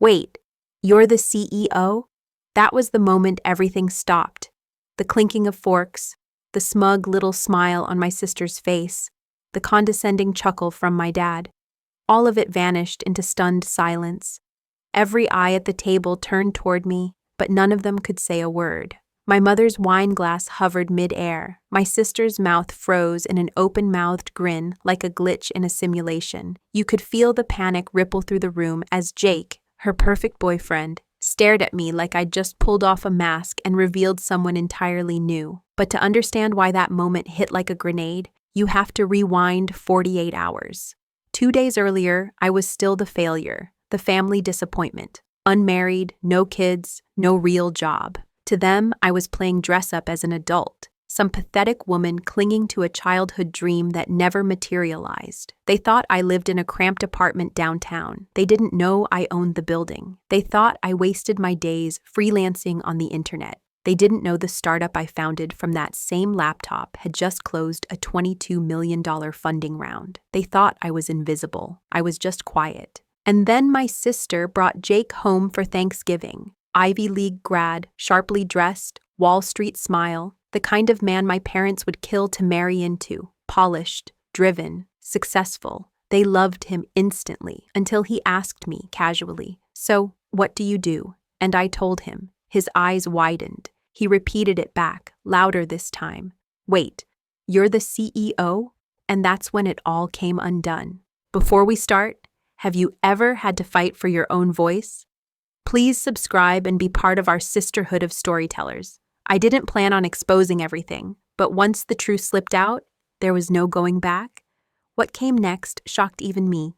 Wait, you're the CEO? That was the moment everything stopped. The clinking of forks, the smug little smile on my sister's face, the condescending chuckle from my dad. All of it vanished into stunned silence. Every eye at the table turned toward me, but none of them could say a word. My mother's wine glass hovered mid-air. My sister's mouth froze in an open-mouthed grin like a glitch in a simulation. You could feel the panic ripple through the room as Jake, her perfect boyfriend, stared at me like I'd just pulled off a mask and revealed someone entirely new. But to understand why that moment hit like a grenade, you have to rewind 48 hours. 2 days earlier, I was still the failure, the family disappointment. Unmarried, no kids, no real job. To them, I was playing dress-up as an adult, some pathetic woman clinging to a childhood dream that never materialized. They thought I lived in a cramped apartment downtown. They didn't know I owned the building. They thought I wasted my days freelancing on the internet. They didn't know the startup I founded from that same laptop had just closed a $22 million funding round. They thought I was invisible. I was just quiet. And then my sister brought Jake home for Thanksgiving. Ivy League grad, sharply dressed, Wall Street smile, the kind of man my parents would kill to marry into. Polished, driven, successful. They loved him instantly until he asked me casually, "So, what do you do?" And I told him. His eyes widened. He repeated it back, louder this time. "Wait, you're the CEO?" And that's when it all came undone. Before we start, have you ever had to fight for your own voice? Please subscribe and be part of our sisterhood of storytellers. I didn't plan on exposing everything, but once the truth slipped out, there was no going back. What came next shocked even me.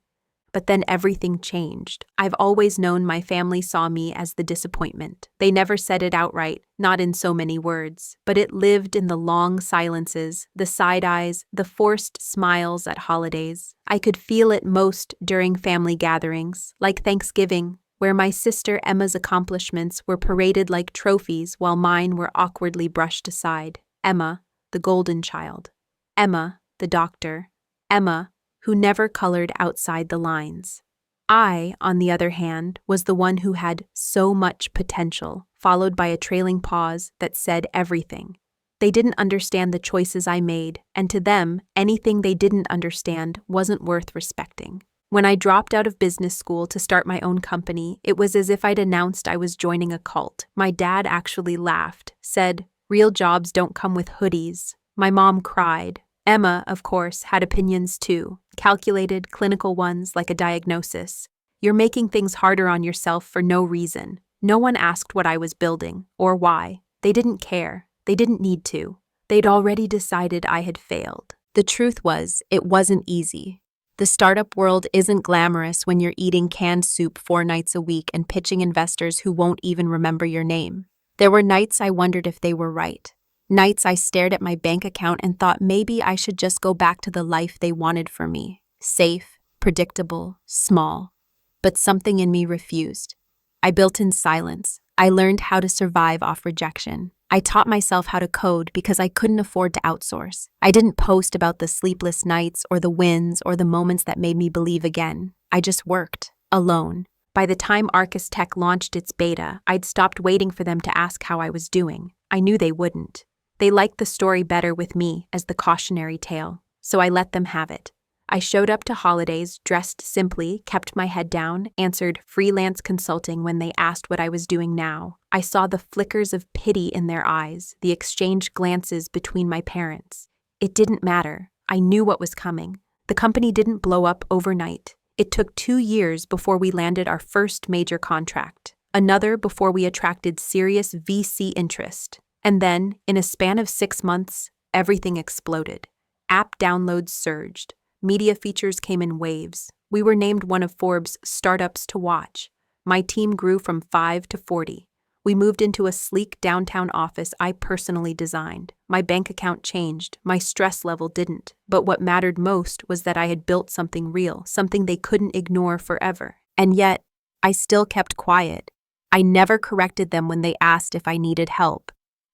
But then everything changed. I've always known my family saw me as the disappointment. They never said it outright, not in so many words, but it lived in the long silences, the side eyes, the forced smiles at holidays. I could feel it most during family gatherings, like Thanksgiving, where my sister Emma's accomplishments were paraded like trophies while mine were awkwardly brushed aside. Emma, the golden child. Emma, the doctor. Emma, who never colored outside the lines. I, on the other hand, was the one who had so much potential, followed by a trailing pause that said everything. They didn't understand the choices I made, and to them, anything they didn't understand wasn't worth respecting. When I dropped out of business school to start my own company, it was as if I'd announced I was joining a cult. My dad actually laughed, said, "Real jobs don't come with hoodies." My mom cried. Emma, of course, had opinions too, calculated, clinical ones like a diagnosis. "You're making things harder on yourself for no reason." No one asked what I was building, or why. They didn't care. They didn't need to. They'd already decided I had failed. The truth was, it wasn't easy. The startup world isn't glamorous when you're eating canned soup 4 nights a week and pitching investors who won't even remember your name. There were nights I wondered if they were right. Nights I stared at my bank account and thought maybe I should just go back to the life they wanted for me. Safe, predictable, small. But something in me refused. I built in silence. I learned how to survive off rejection. I taught myself how to code because I couldn't afford to outsource. I didn't post about the sleepless nights or the wins or the moments that made me believe again. I just worked, alone. By the time Arcus Tech launched its beta, I'd stopped waiting for them to ask how I was doing. I knew they wouldn't. They liked the story better with me as the cautionary tale, so I let them have it. I showed up to holidays, dressed simply, kept my head down, answered freelance consulting when they asked what I was doing now. I saw the flickers of pity in their eyes, the exchanged glances between my parents. It didn't matter. I knew what was coming. The company didn't blow up overnight. It took 2 years before we landed our first major contract, another before we attracted serious VC interest. And then, in a span of 6 months, everything exploded. App downloads surged. Media features came in waves. We were named one of Forbes' startups to watch. My team grew from 5 to 40. We moved into a sleek downtown office I personally designed. My bank account changed. My stress level didn't. But what mattered most was that I had built something real, something they couldn't ignore forever. And yet, I still kept quiet. I never corrected them when they asked if I needed help.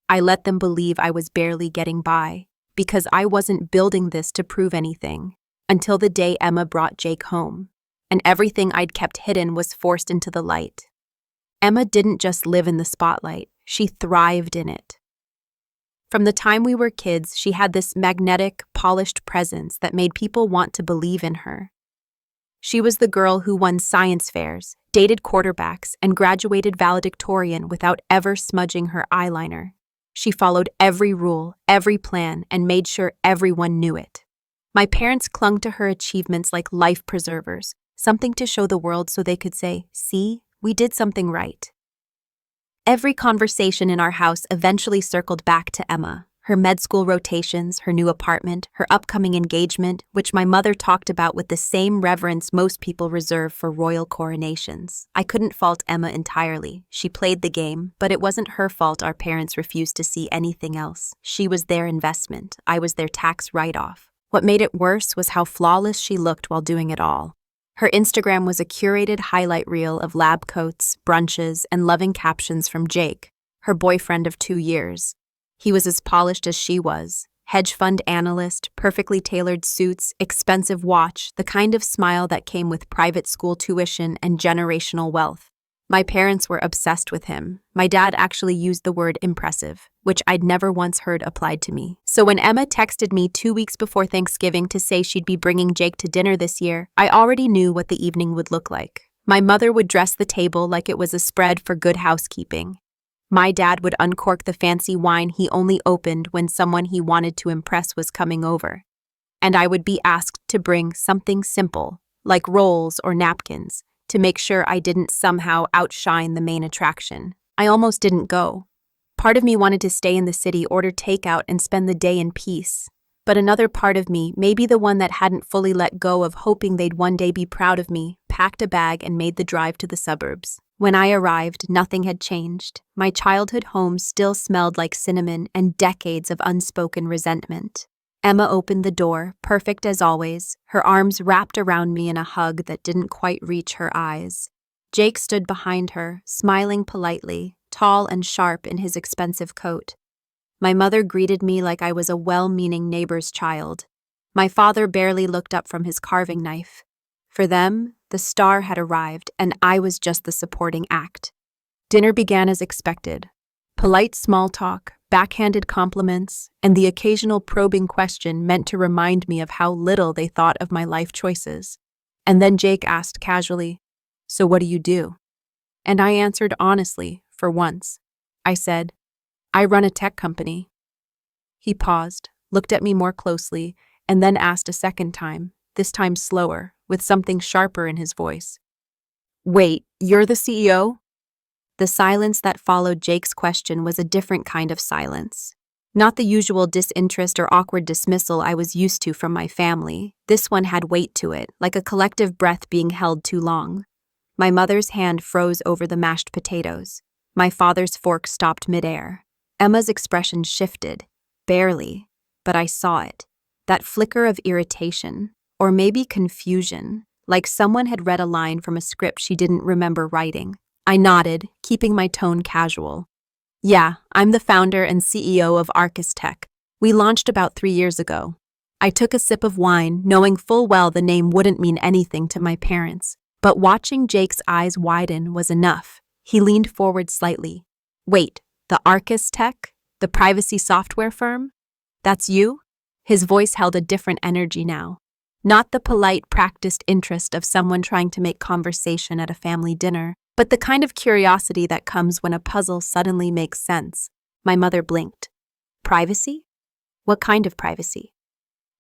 I let them believe I was barely getting by, because I wasn't building this to prove anything. Until the day Emma brought Jake home. and everything I'd kept hidden was forced into the light. Emma didn't just live in the spotlight, she thrived in it. From the time we were kids, she had this magnetic, polished presence that made people want to believe in her. She was the girl who won science fairs, dated quarterbacks, and graduated valedictorian without ever smudging her eyeliner. She followed every rule, every plan, and made sure everyone knew it. My parents clung to her achievements like life preservers, something to show the world so they could say, "See, we did something right." Every conversation in our house eventually circled back to Emma, her med school rotations, her new apartment, her upcoming engagement, which my mother talked about with the same reverence most people reserve for royal coronations. I couldn't fault Emma entirely. She played the game, but it wasn't her fault our parents refused to see anything else. She was their investment. I was their tax write-off. What made it worse was how flawless she looked while doing it all. Her Instagram was a curated highlight reel of lab coats, brunches, and loving captions from Jake, her boyfriend of 2 years. He was as polished as she was. Hedge fund analyst, perfectly tailored suits, expensive watch, the kind of smile that came with private school tuition and generational wealth. My parents were obsessed with him. My dad actually used the word impressive, which I'd never once heard applied to me. So when Emma texted me 2 weeks before Thanksgiving to say she'd be bringing Jake to dinner this year, I already knew what the evening would look like. My mother would dress the table like it was a spread for good housekeeping. My dad would uncork the fancy wine he only opened when someone he wanted to impress was coming over. And I would be asked to bring something simple, like rolls or napkins, to make sure I didn't somehow outshine the main attraction. I almost didn't go. Part of me wanted to stay in the city, order takeout, and spend the day in peace. But another part of me, maybe the one that hadn't fully let go of hoping they'd one day be proud of me, packed a bag and made the drive to the suburbs. When I arrived, nothing had changed. My childhood home still smelled like cinnamon and decades of unspoken resentment. Emma opened the door, perfect as always, her arms wrapped around me in a hug that didn't quite reach her eyes. Jake stood behind her, smiling politely, tall and sharp in his expensive coat. My mother greeted me like I was a well-meaning neighbor's child. My father barely looked up from his carving knife. For them, the star had arrived, and I was just the supporting act. Dinner began as expected. Polite small talk, backhanded compliments, and the occasional probing question meant to remind me of how little they thought of my life choices. And then Jake asked casually, "So what do you do?" And I answered honestly, for once. I said, "I run a tech company." He paused, looked at me more closely, and then asked a second time, this time slower, with something sharper in his voice. "Wait, you're the CEO?" The silence that followed Jake's question was a different kind of silence. Not the usual disinterest or awkward dismissal I was used to from my family. This one had weight to it, like a collective breath being held too long. My mother's hand froze over the mashed potatoes. My father's fork stopped midair. Emma's expression shifted, barely, but I saw it. That flicker of irritation, or maybe confusion, like someone had read a line from a script she didn't remember writing. I nodded, keeping my tone casual. "Yeah, I'm the founder and CEO of Arcus Tech. We launched about 3 years ago." I took a sip of wine, knowing full well the name wouldn't mean anything to my parents. But watching Jake's eyes widen was enough. He leaned forward slightly. "Wait, the Arcus Tech? The privacy software firm? That's you?" His voice held a different energy now. Not the polite, practiced interest of someone trying to make conversation at a family dinner, but the kind of curiosity that comes when a puzzle suddenly makes sense. My mother blinked. "Privacy? What kind of privacy?"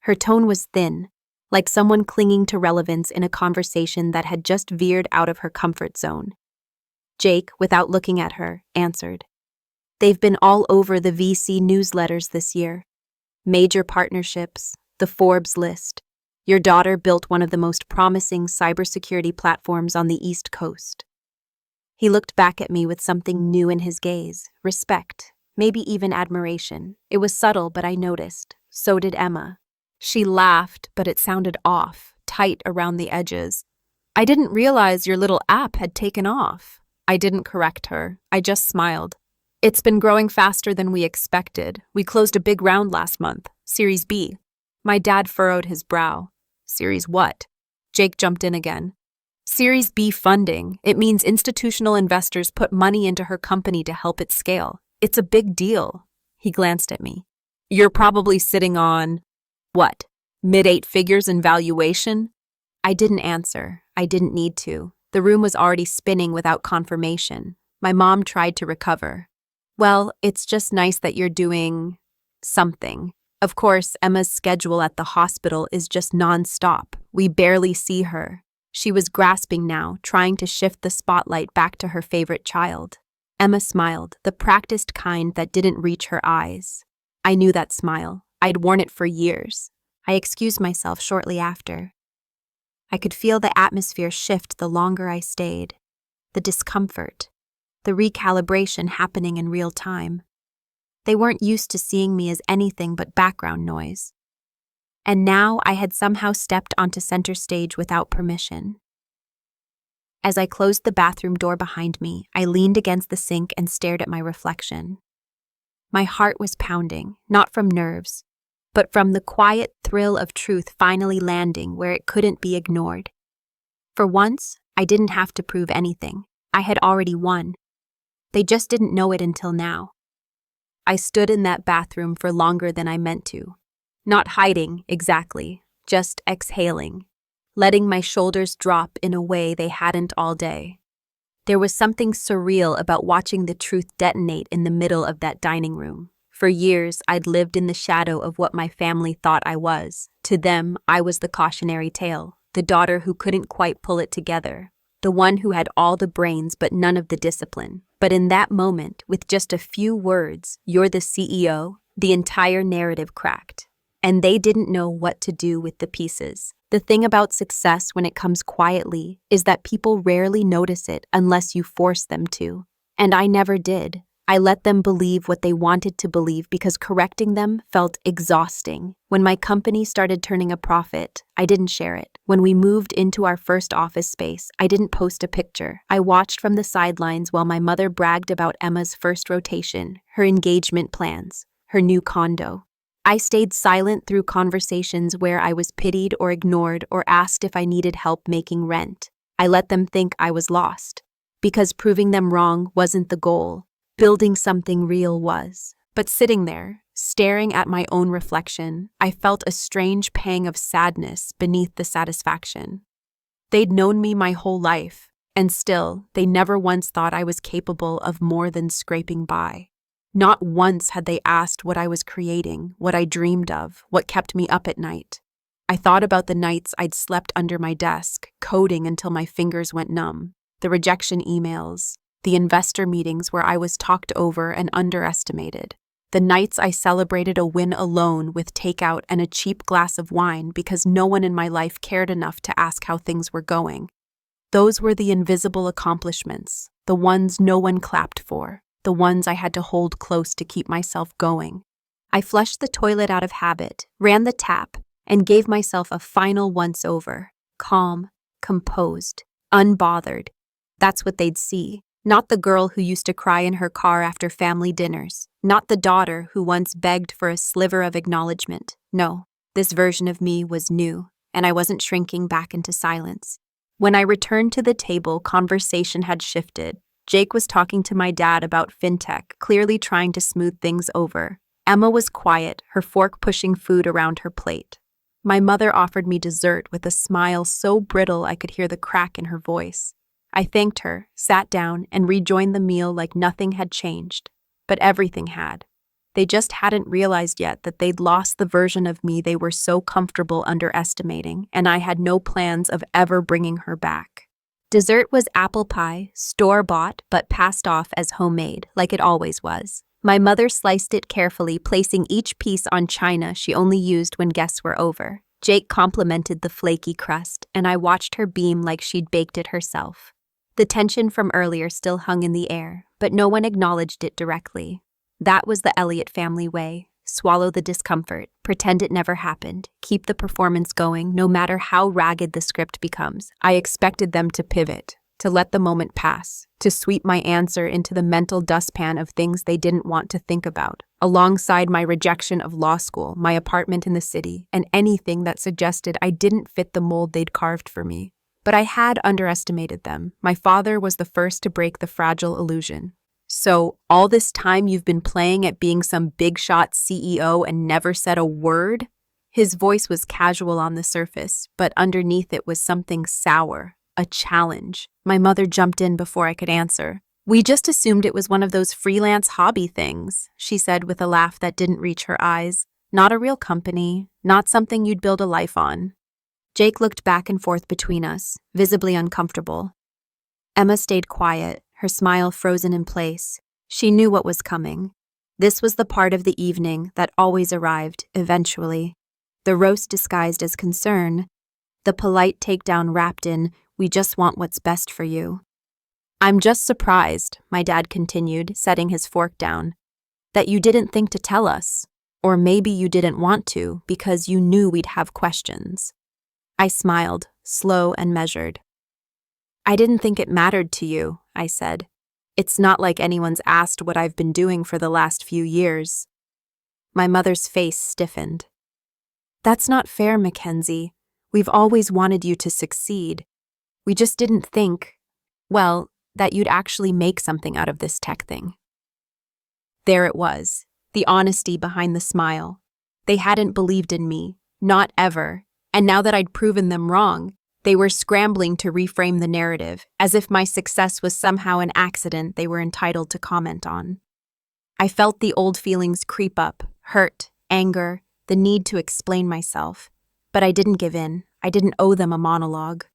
Her tone was thin, like someone clinging to relevance in a conversation that had just veered out of her comfort zone. Jake, without looking at her, answered. "They've been all over the VC newsletters this year. Major partnerships, the Forbes list. Your daughter built one of the most promising cybersecurity platforms on the East Coast." He looked back at me with something new in his gaze, respect, maybe even admiration. It was subtle, but I noticed. So did Emma. She laughed, but it sounded off, tight around the edges. "I didn't realize your little app had taken off." I didn't correct her. I just smiled. "It's been growing faster than we expected. We closed a big round last month, Series B." My dad furrowed his brow. "Series what?" Jake jumped in again. Series B funding. It means institutional investors put money into her company to help it scale. It's a big deal. He glanced at me. You're probably sitting on, what, mid-eight figures in valuation? I didn't answer. I didn't need to. The room was already spinning without confirmation. My mom tried to recover. Well, it's just nice that you're doing something. Of course, Emma's schedule at the hospital is just nonstop. We barely see her. She was grasping now, trying to shift the spotlight back to her favorite child. Emma smiled, the practiced kind that didn't reach her eyes. I knew that smile. I'd worn it for years. I excused myself shortly after. I could feel the atmosphere shift the longer I stayed. The discomfort. The recalibration happening in real time. They weren't used to seeing me as anything but background noise. And now I had somehow stepped onto center stage without permission. As I closed the bathroom door behind me, I leaned against the sink and stared at my reflection. My heart was pounding, not from nerves, but from the quiet thrill of truth finally landing where it couldn't be ignored. For once, I didn't have to prove anything. I had already won. They just didn't know it until now. I stood in that bathroom for longer than I meant to. Not hiding, exactly, just exhaling, letting my shoulders drop in a way they hadn't all day. There was something surreal about watching the truth detonate in the middle of that dining room. For years, I'd lived in the shadow of what my family thought I was. To them, I was the cautionary tale, the daughter who couldn't quite pull it together, the one who had all the brains but none of the discipline. But in that moment, with just a few words, "You're the CEO," the entire narrative cracked. And they didn't know what to do with the pieces. The thing about success when it comes quietly is that people rarely notice it unless you force them to. And I never did. I let them believe what they wanted to believe because correcting them felt exhausting. When my company started turning a profit, I didn't share it. When we moved into our first office space, I didn't post a picture. I watched from the sidelines while my mother bragged about Emma's first rotation, her engagement plans, her new condo. I stayed silent through conversations where I was pitied or ignored or asked if I needed help making rent. I let them think I was lost. Because proving them wrong wasn't the goal. Building something real was. But sitting there, staring at my own reflection, I felt a strange pang of sadness beneath the satisfaction. They'd known me my whole life, and still, they never once thought I was capable of more than scraping by. Not once had they asked what I was creating, what I dreamed of, what kept me up at night. I thought about the nights I'd slept under my desk, coding until my fingers went numb, the rejection emails, the investor meetings where I was talked over and underestimated, the nights I celebrated a win alone with takeout and a cheap glass of wine because no one in my life cared enough to ask how things were going. Those were the invisible accomplishments, the ones no one clapped for. The ones I had to hold close to keep myself going. I flushed the toilet out of habit, ran the tap, and gave myself a final once-over. Calm, composed, unbothered. That's what they'd see. Not the girl who used to cry in her car after family dinners. Not the daughter who once begged for a sliver of acknowledgement. No, this version of me was new, and I wasn't shrinking back into silence. When I returned to the table, conversation had shifted. Jake was talking to my dad about fintech, clearly trying to smooth things over. Emma was quiet, her fork pushing food around her plate. My mother offered me dessert with a smile so brittle I could hear the crack in her voice. I thanked her, sat down, and rejoined the meal like nothing had changed. But everything had. They just hadn't realized yet that they'd lost the version of me they were so comfortable underestimating, and I had no plans of ever bringing her back. Dessert was apple pie, store-bought but passed off as homemade, like it always was. My mother sliced it carefully, placing each piece on china she only used when guests were over. Jake complimented the flaky crust, and I watched her beam like she'd baked it herself. The tension from earlier still hung in the air, but no one acknowledged it directly. That was the Elliott family way. Swallow the discomfort, pretend it never happened, keep the performance going no matter how ragged the script becomes. I expected them to pivot, to let the moment pass, to sweep my answer into the mental dustpan of things they didn't want to think about, alongside my rejection of law school, my apartment in the city, and anything that suggested I didn't fit the mold they'd carved for me. But I had underestimated them. My father was the first to break the fragile illusion. So, all this time you've been playing at being some big shot CEO and never said a word? His voice was casual on the surface, but underneath it was something sour, a challenge. My mother jumped in before I could answer. We just assumed it was one of those freelance hobby things, she said with a laugh that didn't reach her eyes. Not a real company, not something you'd build a life on. Jake looked back and forth between us, visibly uncomfortable. Emma stayed quiet, her smile frozen in place. She knew what was coming. This was the part of the evening that always arrived, eventually. The roast disguised as concern, the polite takedown wrapped in, "We just want what's best for you." "I'm just surprised," my dad continued, setting his fork down, "that you didn't think to tell us. Or maybe you didn't want to because you knew we'd have questions." I smiled, slow and measured. "I didn't think it mattered to you," I said. "It's not like anyone's asked what I've been doing for the last few years." My mother's face stiffened. "That's not fair, Mackenzie. We've always wanted you to succeed. We just didn't think, well, that you'd actually make something out of this tech thing." There it was, the honesty behind the smile. They hadn't believed in me, not ever, and now that I'd proven them wrong, they were scrambling to reframe the narrative, as if my success was somehow an accident they were entitled to comment on. I felt the old feelings creep up, hurt, anger, the need to explain myself. But I didn't give in. I didn't owe them a monologue.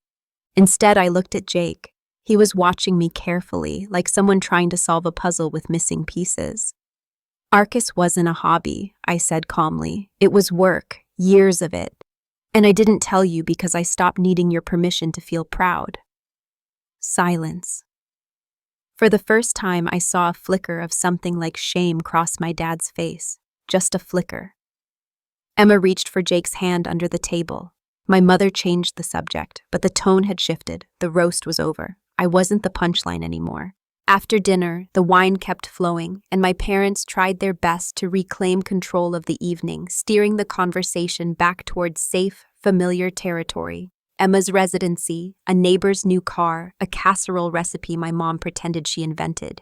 Instead, I looked at Jake. He was watching me carefully, like someone trying to solve a puzzle with missing pieces. "Arcus wasn't a hobby," I said calmly. "It was work, years of it. And I didn't tell you because I stopped needing your permission to feel proud." Silence. For the first time, I saw a flicker of something like shame cross my dad's face. Just a flicker. Emma reached for Jake's hand under the table. My mother changed the subject, but the tone had shifted. The roast was over. I wasn't the punchline anymore. After dinner, the wine kept flowing, and my parents tried their best to reclaim control of the evening, steering the conversation back towards safe, familiar territory. Emma's residency, a neighbor's new car, a casserole recipe my mom pretended she invented.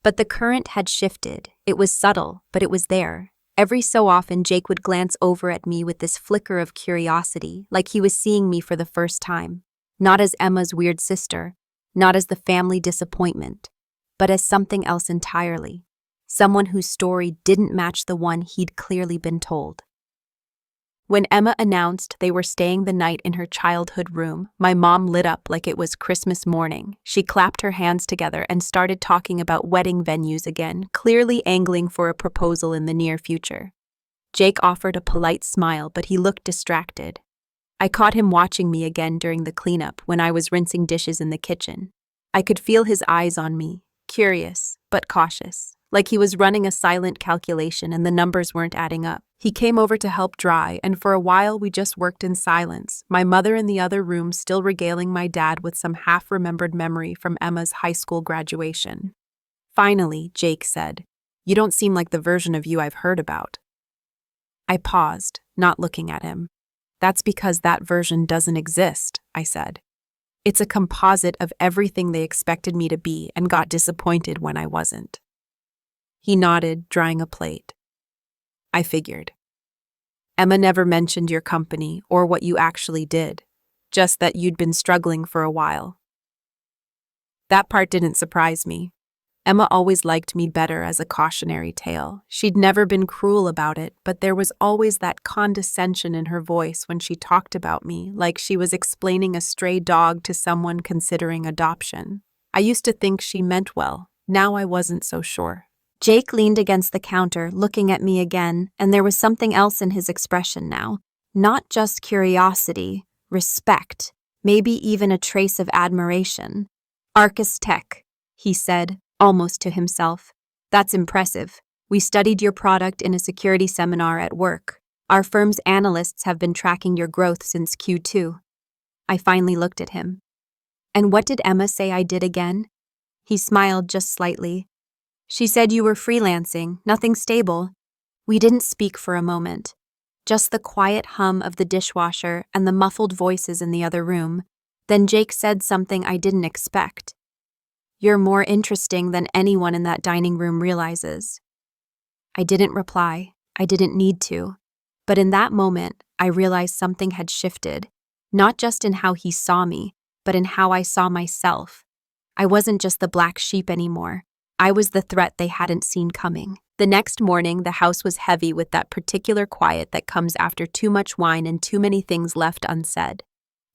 But the current had shifted. It was subtle, but it was there. Every so often, Jake would glance over at me with this flicker of curiosity, like he was seeing me for the first time. Not as Emma's weird sister, not as the family disappointment, but as something else entirely. Someone whose story didn't match the one he'd clearly been told. When Emma announced they were staying the night in her childhood room, my mom lit up like it was Christmas morning. She clapped her hands together and started talking about wedding venues again, clearly angling for a proposal in the near future. Jake offered a polite smile, but he looked distracted. I caught him watching me again during the cleanup when I was rinsing dishes in the kitchen. I could feel his eyes on me, curious, but cautious, like he was running a silent calculation and the numbers weren't adding up. He came over to help dry, and for a while we just worked in silence, my mother in the other room still regaling my dad with some half-remembered memory from Emma's high school graduation. Finally, Jake said, "You don't seem like the version of you I've heard about." I paused, not looking at him. "That's because that version doesn't exist," I said. "It's a composite of everything they expected me to be and got disappointed when I wasn't." He nodded, drying a plate. "I figured. Emma never mentioned your company or what you actually did, just that you'd been struggling for a while." That part didn't surprise me. Emma always liked me better as a cautionary tale. She'd never been cruel about it, but there was always that condescension in her voice when she talked about me, like she was explaining a stray dog to someone considering adoption. I used to think she meant well. Now I wasn't so sure. Jake leaned against the counter, looking at me again, and there was something else in his expression now. Not just curiosity, respect, maybe even a trace of admiration. "Arcus Tech," he said, almost to himself. "That's impressive. We studied your product in a security seminar at work. Our firm's analysts have been tracking your growth since Q2. I finally looked at him. "And what did Emma say I did again?" He smiled just slightly. "She said you were freelancing, nothing stable." We didn't speak for a moment. Just the quiet hum of the dishwasher and the muffled voices in the other room. Then Jake said something I didn't expect. "You're more interesting than anyone in that dining room realizes." I didn't reply. I didn't need to. But in that moment, I realized something had shifted, not just in how he saw me, but in how I saw myself. I wasn't just the black sheep anymore. I was the threat they hadn't seen coming. The next morning, the house was heavy with that particular quiet that comes after too much wine and too many things left unsaid.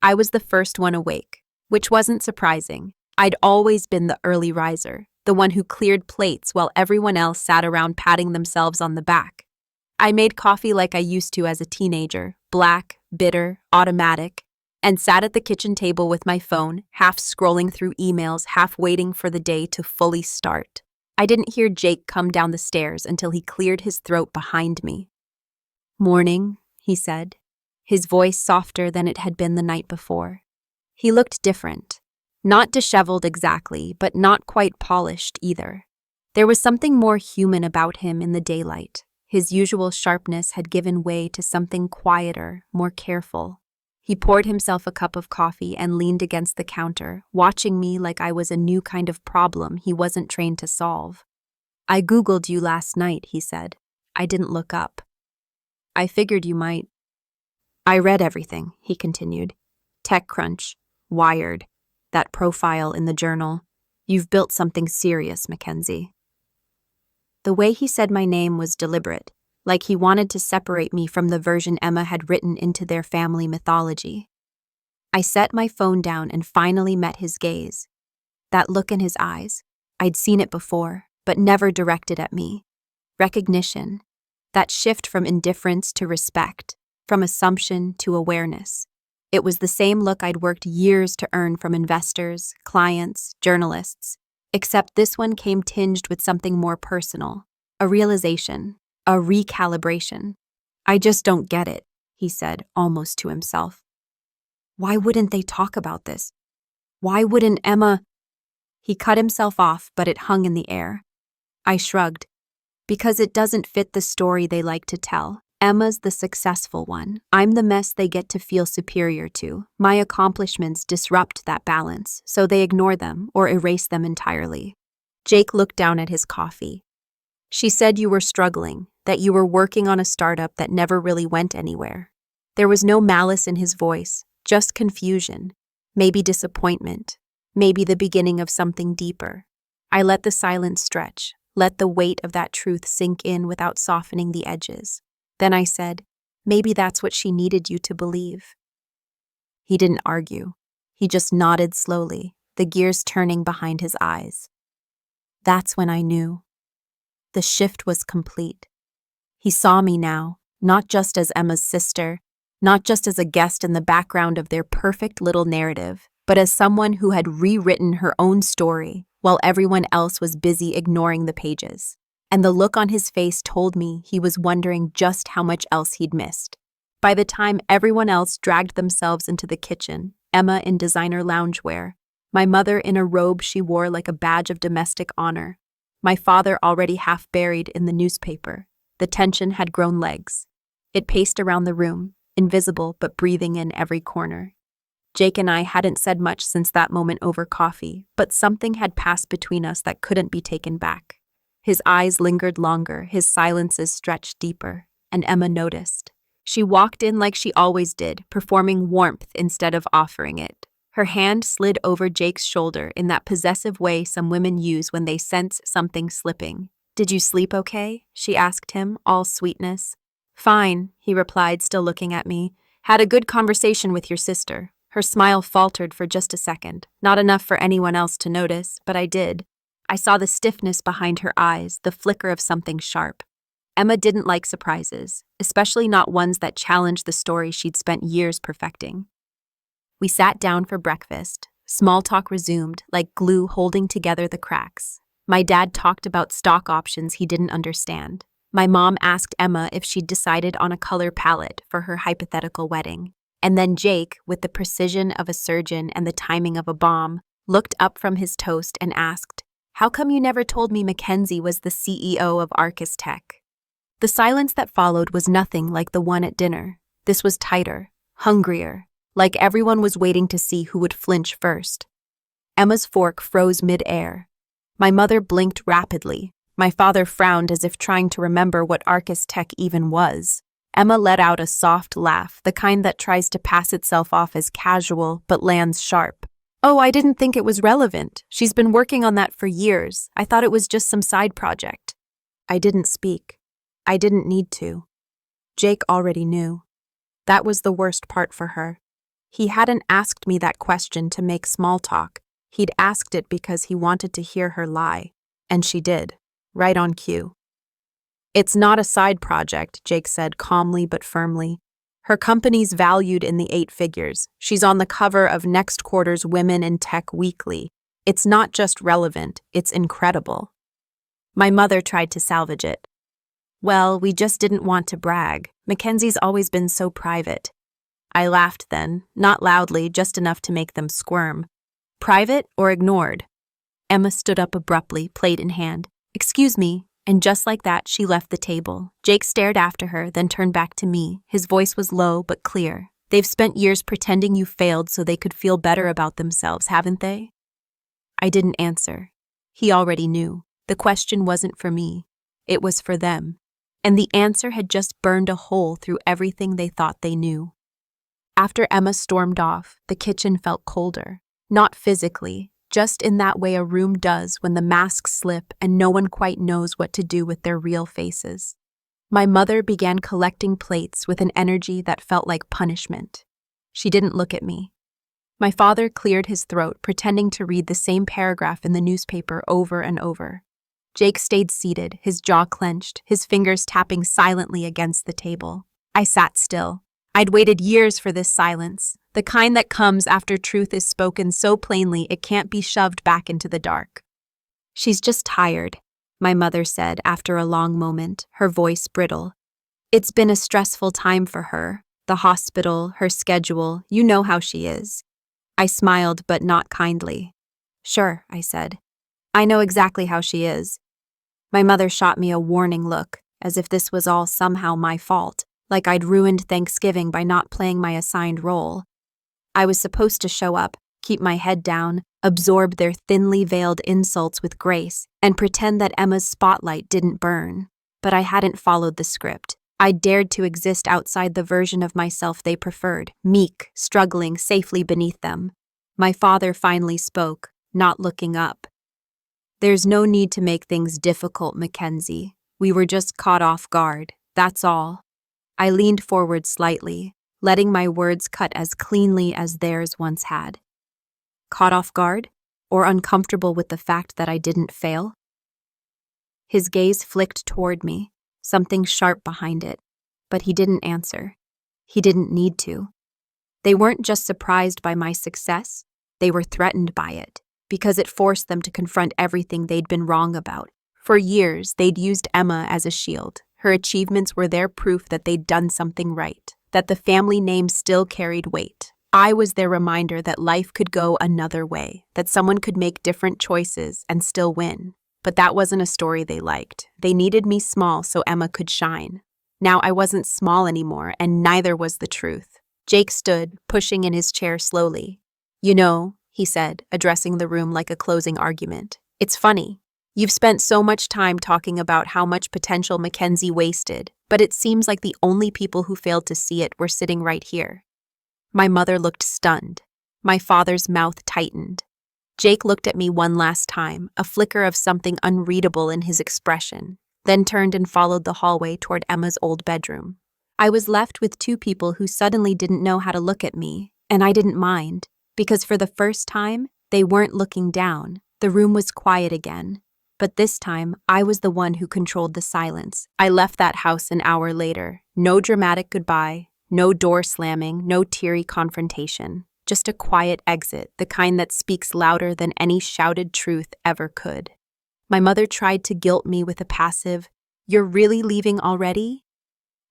I was the first one awake, which wasn't surprising. I'd always been the early riser, the one who cleared plates while everyone else sat around patting themselves on the back. I made coffee like I used to as a teenager, black, bitter, automatic, and sat at the kitchen table with my phone, half scrolling through emails, half waiting for the day to fully start. I didn't hear Jake come down the stairs until he cleared his throat behind me. "Morning," he said, his voice softer than it had been the night before. He looked different. Not disheveled exactly, but not quite polished either. There was something more human about him in the daylight. His usual sharpness had given way to something quieter, more careful. He poured himself a cup of coffee and leaned against the counter, watching me like I was a new kind of problem he wasn't trained to solve. "I Googled you last night," he said. "I didn't look up. I figured you might." "I read everything," he continued. "TechCrunch, Wired, that profile in the journal. You've built something serious, Mackenzie." The way he said my name was deliberate, like he wanted to separate me from the version Emma had written into their family mythology. I set my phone down and finally met his gaze. That look in his eyes, I'd seen it before, but never directed at me. Recognition, that shift from indifference to respect, from assumption to awareness. It was the same look I'd worked years to earn from investors, clients, journalists, except this one came tinged with something more personal, a realization, a recalibration. "I just don't get it," he said, almost to himself. "Why wouldn't they talk about this? Why wouldn't Emma—" He cut himself off, but it hung in the air. I shrugged. "Because it doesn't fit the story they like to tell. Emma's the successful one. I'm the mess they get to feel superior to. My accomplishments disrupt that balance, so they ignore them or erase them entirely." Jake looked down at his coffee. "She said you were struggling, that you were working on a startup that never really went anywhere." There was no malice in his voice, just confusion, maybe disappointment, maybe the beginning of something deeper. I let the silence stretch, let the weight of that truth sink in without softening the edges. Then I said, "Maybe that's what she needed you to believe." He didn't argue. He just nodded slowly, the gears turning behind his eyes. That's when I knew. The shift was complete. He saw me now, not just as Emma's sister, not just as a guest in the background of their perfect little narrative, but as someone who had rewritten her own story while everyone else was busy ignoring the pages. And the look on his face told me he was wondering just how much else he'd missed. By the time everyone else dragged themselves into the kitchen, Emma in designer loungewear, my mother in a robe she wore like a badge of domestic honor, my father already half buried in the newspaper, the tension had grown legs. It paced around the room, invisible but breathing in every corner. Jake and I hadn't said much since that moment over coffee, but something had passed between us that couldn't be taken back. His eyes lingered longer, his silences stretched deeper, and Emma noticed. She walked in like she always did, performing warmth instead of offering it. Her hand slid over Jake's shoulder in that possessive way some women use when they sense something slipping. "Did you sleep okay?" she asked him, all sweetness. "Fine," he replied, still looking at me. "Had a good conversation with your sister." Her smile faltered for just a second, not enough for anyone else to notice, but I did. I saw the stiffness behind her eyes, the flicker of something sharp. Emma didn't like surprises, especially not ones that challenged the story she'd spent years perfecting. We sat down for breakfast. Small talk resumed, like glue holding together the cracks. My dad talked about stock options he didn't understand. My mom asked Emma if she'd decided on a color palette for her hypothetical wedding. And then Jake, with the precision of a surgeon and the timing of a bomb, looked up from his toast and asked, "How come you never told me Mackenzie was the CEO of Arcus Tech?" The silence that followed was nothing like the one at dinner. This was tighter, hungrier, like everyone was waiting to see who would flinch first. Emma's fork froze mid-air. My mother blinked rapidly. My father frowned as if trying to remember what Arcus Tech even was. Emma let out a soft laugh, the kind that tries to pass itself off as casual but lands sharp. Oh, I didn't think it was relevant. She's been working on that for years. I thought it was just some side project. I didn't speak. I didn't need to. Jake already knew. That was the worst part for her. He hadn't asked me that question to make small talk. He'd asked it because he wanted to hear her lie. And she did, right on cue. It's not a side project, Jake said calmly but firmly. Her company's valued in the 8 figures. She's on the cover of next quarter's Women in Tech Weekly. It's not just relevant, it's incredible. My mother tried to salvage it. Well, we just didn't want to brag. Mackenzie's always been so private. I laughed then, not loudly, just enough to make them squirm. Private or ignored? Emma stood up abruptly, plate in hand. Excuse me, and just like that, she left the table. Jake stared after her, then turned back to me. His voice was low but clear. They've spent years pretending you failed so they could feel better about themselves, haven't they? I didn't answer. He already knew. The question wasn't for me. It was for them. And the answer had just burned a hole through everything they thought they knew. After Emma stormed off, the kitchen felt colder. Not physically, just in that way a room does when the masks slip and no one quite knows what to do with their real faces. My mother began collecting plates with an energy that felt like punishment. She didn't look at me. My father cleared his throat, pretending to read the same paragraph in the newspaper over and over. Jake stayed seated, his jaw clenched, his fingers tapping silently against the table. I sat still. I'd waited years for this silence, the kind that comes after truth is spoken so plainly it can't be shoved back into the dark. She's just tired, my mother said after a long moment, her voice brittle. It's been a stressful time for her. The hospital, her schedule, you know how she is. I smiled, but not kindly. Sure, I said. I know exactly how she is. My mother shot me a warning look, as if this was all somehow my fault, like I'd ruined Thanksgiving by not playing my assigned role. I was supposed to show up, keep my head down, absorb their thinly veiled insults with grace, and pretend that Emma's spotlight didn't burn. But I hadn't followed the script. I dared to exist outside the version of myself they preferred, meek, struggling safely beneath them. My father finally spoke, not looking up. There's no need to make things difficult, Mackenzie. We were just caught off guard, that's all. I leaned forward slightly, letting my words cut as cleanly as theirs once had. Caught off guard? Or uncomfortable with the fact that I didn't fail? His gaze flicked toward me, something sharp behind it, but he didn't answer. He didn't need to. They weren't just surprised by my success, they were threatened by it, because it forced them to confront everything they'd been wrong about. For years, they'd used Emma as a shield. Her achievements were their proof that they'd done something right, that the family name still carried weight. I was their reminder that life could go another way, that someone could make different choices and still win. But that wasn't a story they liked. They needed me small so Emma could shine. Now I wasn't small anymore, and neither was the truth. Jake stood, pushing in his chair slowly. You know, he said, addressing the room like a closing argument. It's funny. You've spent so much time talking about how much potential Mackenzie wasted, but it seems like the only people who failed to see it were sitting right here. My mother looked stunned. My father's mouth tightened. Jake looked at me one last time, a flicker of something unreadable in his expression, then turned and followed the hallway toward Emma's old bedroom. I was left with 2 people who suddenly didn't know how to look at me, and I didn't mind, because for the first time, they weren't looking down. The room was quiet again. But this time, I was the one who controlled the silence. I left that house an hour later. No dramatic goodbye, no door slamming, no teary confrontation. Just a quiet exit, the kind that speaks louder than any shouted truth ever could. My mother tried to guilt me with a passive, "You're really leaving already?"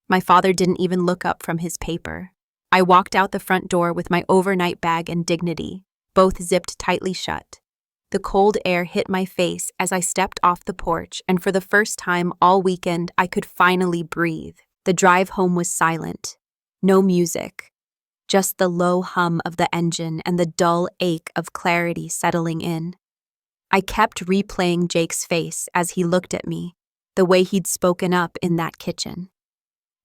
My father didn't even look up from his paper. I walked out the front door with my overnight bag and dignity, both zipped tightly shut. The cold air hit my face as I stepped off the porch, and for the first time all weekend I could finally breathe. The drive home was silent. No music. just the low hum of the engine and the dull ache of clarity settling in. I kept replaying Jake's face as he looked at me, the way he'd spoken up in that kitchen.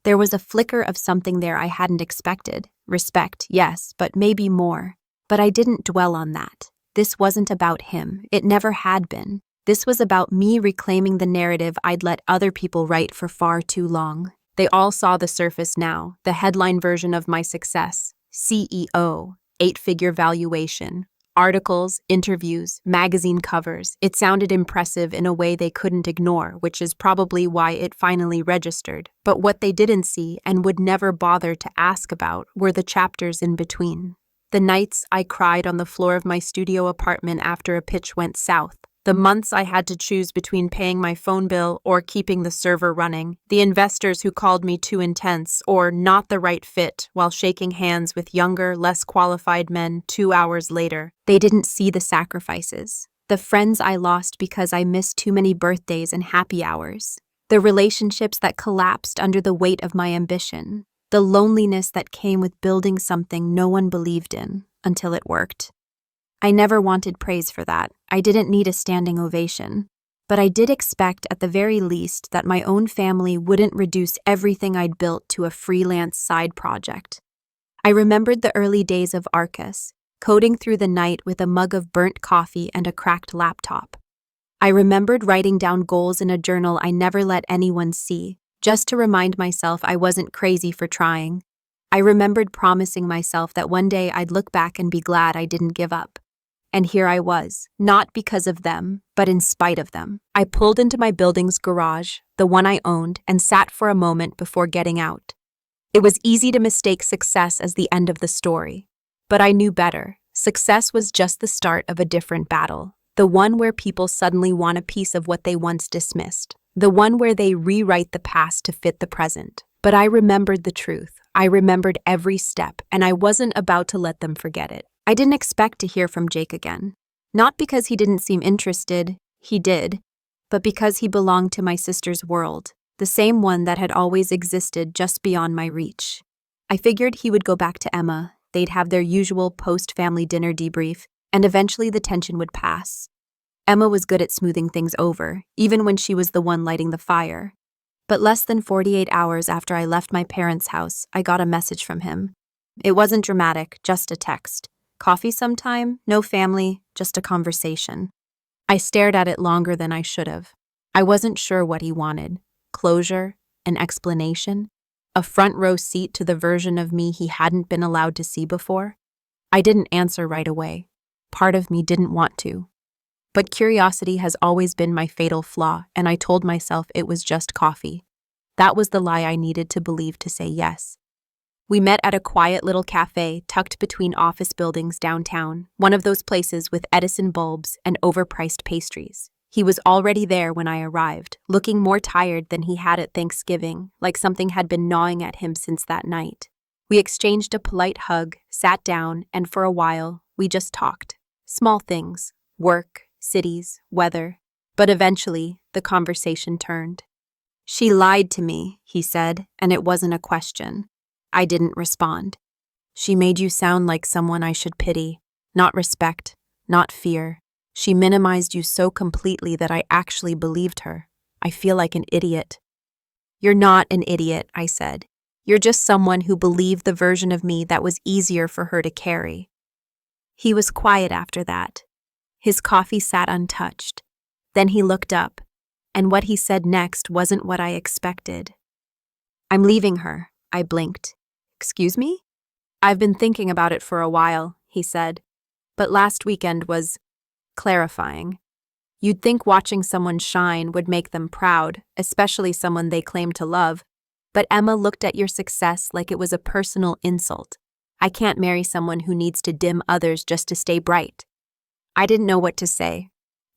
There was a flicker of something there I hadn't expected. Respect, yes, but maybe more. But I didn't dwell on that. This wasn't about him. It never had been. This was about me reclaiming the narrative I'd let other people write for far too long. They all saw the surface now, the headline version of my success. CEO, 8-figure valuation, articles, interviews, magazine covers. It sounded impressive in a way they couldn't ignore, which is probably why it finally registered. But what they didn't see and would never bother to ask about were the chapters in between. The nights I cried on the floor of my studio apartment after a pitch went south. The months I had to choose between paying my phone bill or keeping the server running, the investors who called me too intense or not the right fit while shaking hands with younger, less qualified men 2 hours later. They didn't see the sacrifices. The friends I lost because I missed too many birthdays and happy hours. The relationships that collapsed under the weight of my ambition. The loneliness that came with building something no one believed in until it worked. I never wanted praise for that. I didn't need a standing ovation. But I did expect, at the very least, that my own family wouldn't reduce everything I'd built to a freelance side project. I remembered the early days of Arcus, coding through the night with a mug of burnt coffee and a cracked laptop. I remembered writing down goals in a journal I never let anyone see, just to remind myself I wasn't crazy for trying. I remembered promising myself that one day I'd look back and be glad I didn't give up. And here I was, not because of them, but in spite of them. I pulled into my building's garage, the one I owned, and sat for a moment before getting out. It was easy to mistake success as the end of the story. But I knew better. Success was just the start of a different battle. The one where people suddenly want a piece of what they once dismissed. The one where they rewrite the past to fit the present. But I remembered the truth. I remembered every step, and I wasn't about to let them forget it. I didn't expect to hear from Jake again. Not because he didn't seem interested, he did, but because he belonged to my sister's world, the same one that had always existed just beyond my reach. I figured he would go back to Emma, they'd have their usual post-family dinner debrief, and eventually the tension would pass. Emma was good at smoothing things over, even when she was the one lighting the fire. But less than 48 hours after I left my parents' house, I got a message from him. It wasn't dramatic, just a text. Coffee sometime? No family, just a conversation. I stared at it longer than I should have. I wasn't sure what he wanted. Closure? An explanation? A front row seat to the version of me he hadn't been allowed to see before? I didn't answer right away. Part of me didn't want to. But curiosity has always been my fatal flaw, and I told myself it was just coffee. That was the lie I needed to believe to say yes. We met at a quiet little cafe tucked between office buildings downtown, one of those places with Edison bulbs and overpriced pastries. He was already there when I arrived, looking more tired than he had at Thanksgiving, like something had been gnawing at him since that night. We exchanged a polite hug, sat down, and for a while, we just talked. Small things, work, cities, weather. But eventually, the conversation turned. "She lied to me," he said, and it wasn't a question. I didn't respond. "She made you sound like someone I should pity, not respect, not fear. She minimized you so completely that I actually believed her. I feel like an idiot." "You're not an idiot," I said. "You're just someone who believed the version of me that was easier for her to carry." He was quiet after that. His coffee sat untouched. Then he looked up, and what he said next wasn't what I expected. "I'm leaving her," I blinked. "Excuse me?" "I've been thinking about it for a while," he said. "But last weekend was clarifying. You'd think watching someone shine would make them proud, especially someone they claim to love. But Emma looked at your success like it was a personal insult. I can't marry someone who needs to dim others just to stay bright." I didn't know what to say.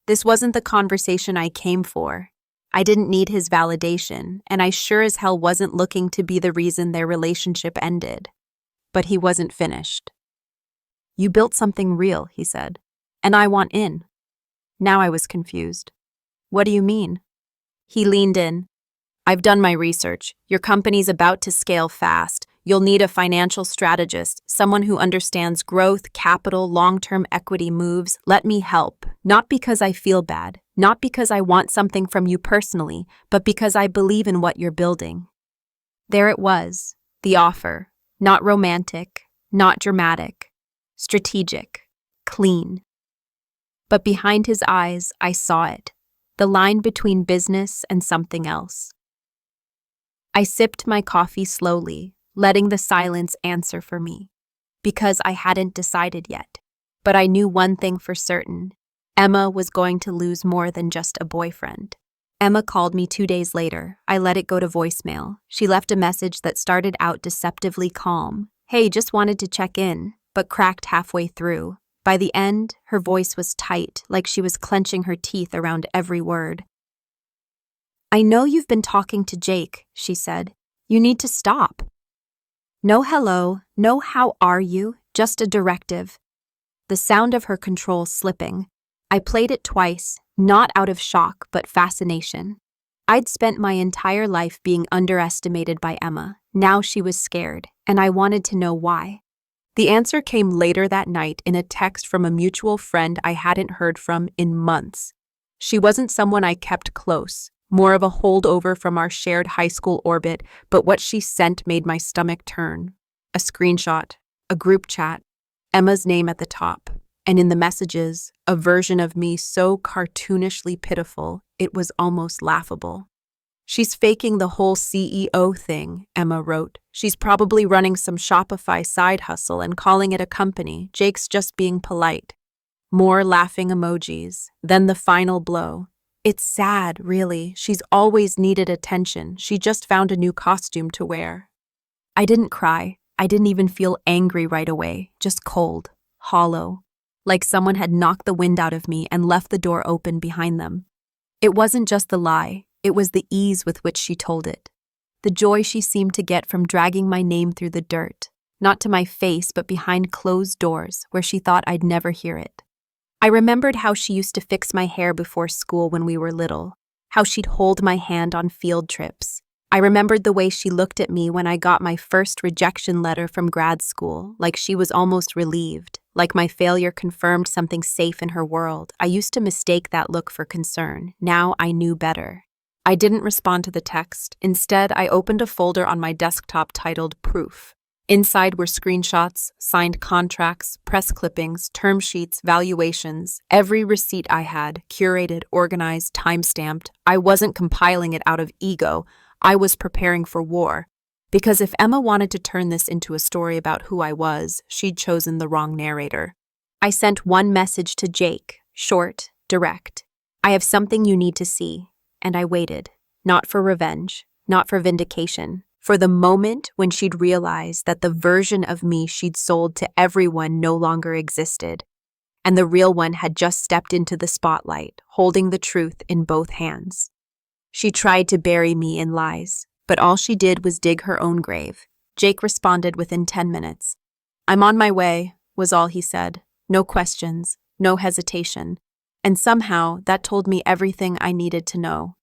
This wasn't the conversation I came for. I didn't need his validation, and I sure as hell wasn't looking to be the reason their relationship ended. But he wasn't finished. "You built something real," he said, "and I want in." Now I was confused. "What do you mean?" He leaned in. "I've done my research. Your company's about to scale fast. You'll need a financial strategist, someone who understands growth, capital, long-term equity moves. Let me help. Not because I feel bad, not because I want something from you personally, but because I believe in what you're building." There it was, the offer. Not romantic, not dramatic, strategic, clean. But behind his eyes, I saw it, the line between business and something else. I sipped my coffee slowly, letting the silence answer for me, because I hadn't decided yet. But I knew one thing for certain. Emma was going to lose more than just a boyfriend. Emma called me 2 days later. I let it go to voicemail. She left a message that started out deceptively calm. "Hey, just wanted to check in," but cracked halfway through. By the end, her voice was tight, like she was clenching her teeth around every word. "I know you've been talking to Jake," she said. "You need to stop." No hello, no how are you, just a directive. The sound of her control slipping. I played it twice, not out of shock, but fascination. I'd spent my entire life being underestimated by Emma. Now she was scared, and I wanted to know why. The answer came later that night in a text from a mutual friend I hadn't heard from in months. She wasn't someone I kept close, more of a holdover from our shared high school orbit, but what she sent made my stomach turn. A screenshot, a group chat, Emma's name at the top. And in the messages, a version of me so cartoonishly pitiful, it was almost laughable. "She's faking the whole CEO thing," Emma wrote. "She's probably running some Shopify side hustle and calling it a company. Jake's just being polite." More laughing emojis. Then the final blow. "It's sad, really. She's always needed attention. She just found a new costume to wear." I didn't cry. I didn't even feel angry right away. Just cold, hollow. Like someone had knocked the wind out of me and left the door open behind them. It wasn't just the lie, it was the ease with which she told it. The joy she seemed to get from dragging my name through the dirt, not to my face but behind closed doors where she thought I'd never hear it. I remembered how she used to fix my hair before school when we were little, how she'd hold my hand on field trips. I remembered the way she looked at me when I got my first rejection letter from grad school, like she was almost relieved, like my failure confirmed something safe in her world. I used to mistake that look for concern. Now I knew better. I didn't respond to the text. Instead, I opened a folder on my desktop titled Proof. Inside were screenshots, signed contracts, press clippings, term sheets, valuations, every receipt I had, curated, organized, time-stamped. I wasn't compiling it out of ego. I was preparing for war. Because if Emma wanted to turn this into a story about who I was, she'd chosen the wrong narrator. I sent one message to Jake, short, direct. "I have something you need to see." And I waited, not for revenge, not for vindication, for the moment when she'd realize that the version of me she'd sold to everyone no longer existed, and the real one had just stepped into the spotlight, holding the truth in both hands. She tried to bury me in lies, but all she did was dig her own grave. Jake responded within 10 minutes. "I'm on my way," was all he said. No questions, no hesitation. And somehow, that told me everything I needed to know.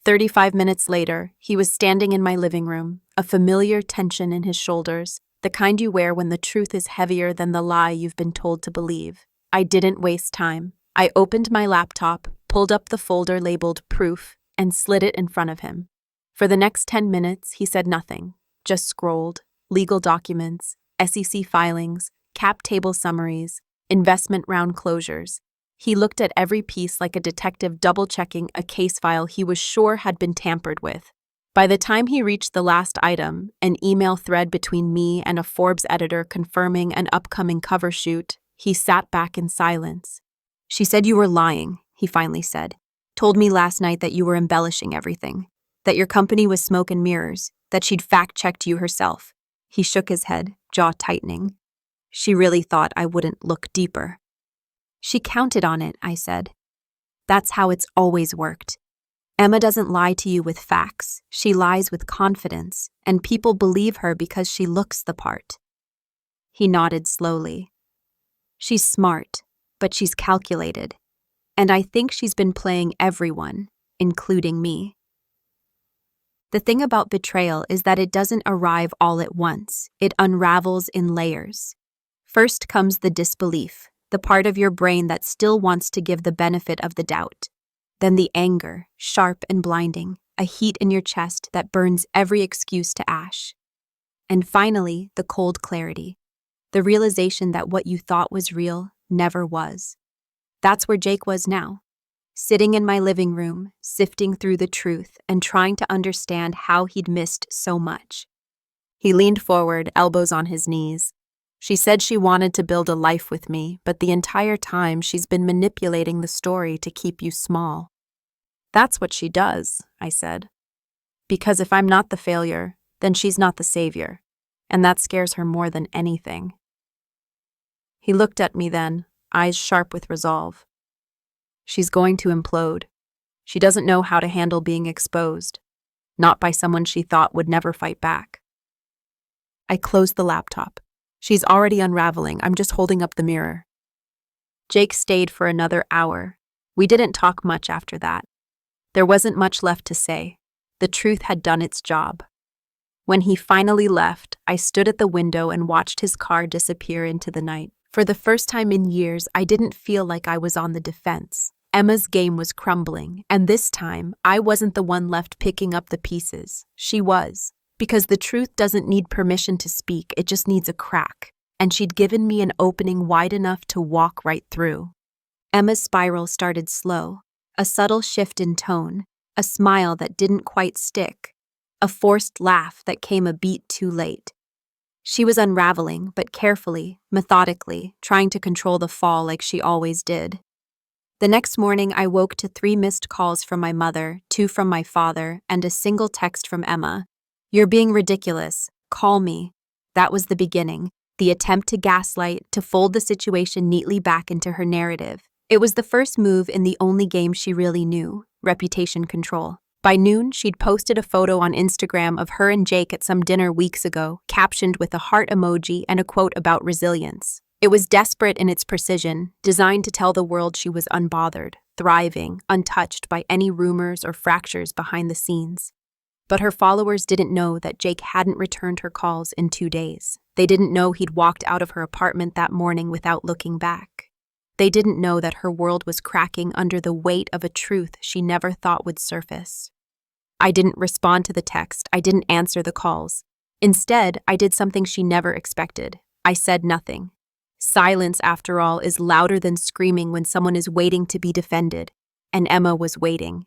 35 minutes later, he was standing in my living room, a familiar tension in his shoulders, the kind you wear when the truth is heavier than the lie you've been told to believe. I didn't waste time. I opened my laptop, pulled up the folder labeled Proof, and slid it in front of him. For the next 10 minutes, he said nothing, just scrolled, legal documents, SEC filings, cap table summaries, investment round closures. He looked at every piece like a detective double-checking a case file he was sure had been tampered with. By the time he reached the last item, an email thread between me and a Forbes editor confirming an upcoming cover shoot, he sat back in silence. "She said you were lying," he finally said. "Told me last night that you were embellishing everything, that your company was smoke and mirrors, that she'd fact-checked you herself." He shook his head, jaw tightening. "She really thought I wouldn't look deeper." "She counted on it," I said. "That's how it's always worked. Emma doesn't lie to you with facts. She lies with confidence, and people believe her because she looks the part." He nodded slowly. "She's smart, but she's calculated. And I think she's been playing everyone, including me." The thing about betrayal is that it doesn't arrive all at once. It unravels in layers. First comes the disbelief, the part of your brain that still wants to give the benefit of the doubt. Then the anger, sharp and blinding, a heat in your chest that burns every excuse to ash. And finally, the cold clarity, the realization that what you thought was real never was. That's where Jake was now, sitting in my living room, sifting through the truth and trying to understand how he'd missed so much. He leaned forward, elbows on his knees. She said she wanted to build a life with me, but the entire time she's been manipulating the story to keep you small. That's what she does, I said. Because if I'm not the failure, then she's not the savior, and that scares her more than anything. He looked at me then, eyes sharp with resolve. She's going to implode. She doesn't know how to handle being exposed, not by someone she thought would never fight back. I closed the laptop. She's already unraveling. I'm just holding up the mirror. Jake stayed for another hour. We didn't talk much after that. There wasn't much left to say. The truth had done its job. When he finally left, I stood at the window and watched his car disappear into the night. For the first time in years, I didn't feel like I was on the defense. Emma's game was crumbling, and this time, I wasn't the one left picking up the pieces. She was. Because the truth doesn't need permission to speak, it just needs a crack. And she'd given me an opening wide enough to walk right through. Emma's spiral started slow. A subtle shift in tone, a smile that didn't quite stick, a forced laugh that came a beat too late. She was unraveling, but carefully, methodically, trying to control the fall like she always did. The next morning, I woke to 3 missed calls from my mother, 2 from my father, and a single text from Emma. "You're being ridiculous. Call me." That was the beginning, the attempt to gaslight, to fold the situation neatly back into her narrative. It was the first move in the only game she really knew, reputation control. By noon, she'd posted a photo on Instagram of her and Jake at some dinner weeks ago, captioned with a heart emoji and a quote about resilience. It was desperate in its precision, designed to tell the world she was unbothered, thriving, untouched by any rumors or fractures behind the scenes. But her followers didn't know that Jake hadn't returned her calls in 2 days. They didn't know he'd walked out of her apartment that morning without looking back. They didn't know that her world was cracking under the weight of a truth she never thought would surface. I didn't respond to the text. I didn't answer the calls. Instead, I did something she never expected. I said nothing. Silence, after all, is louder than screaming when someone is waiting to be defended. And Emma was waiting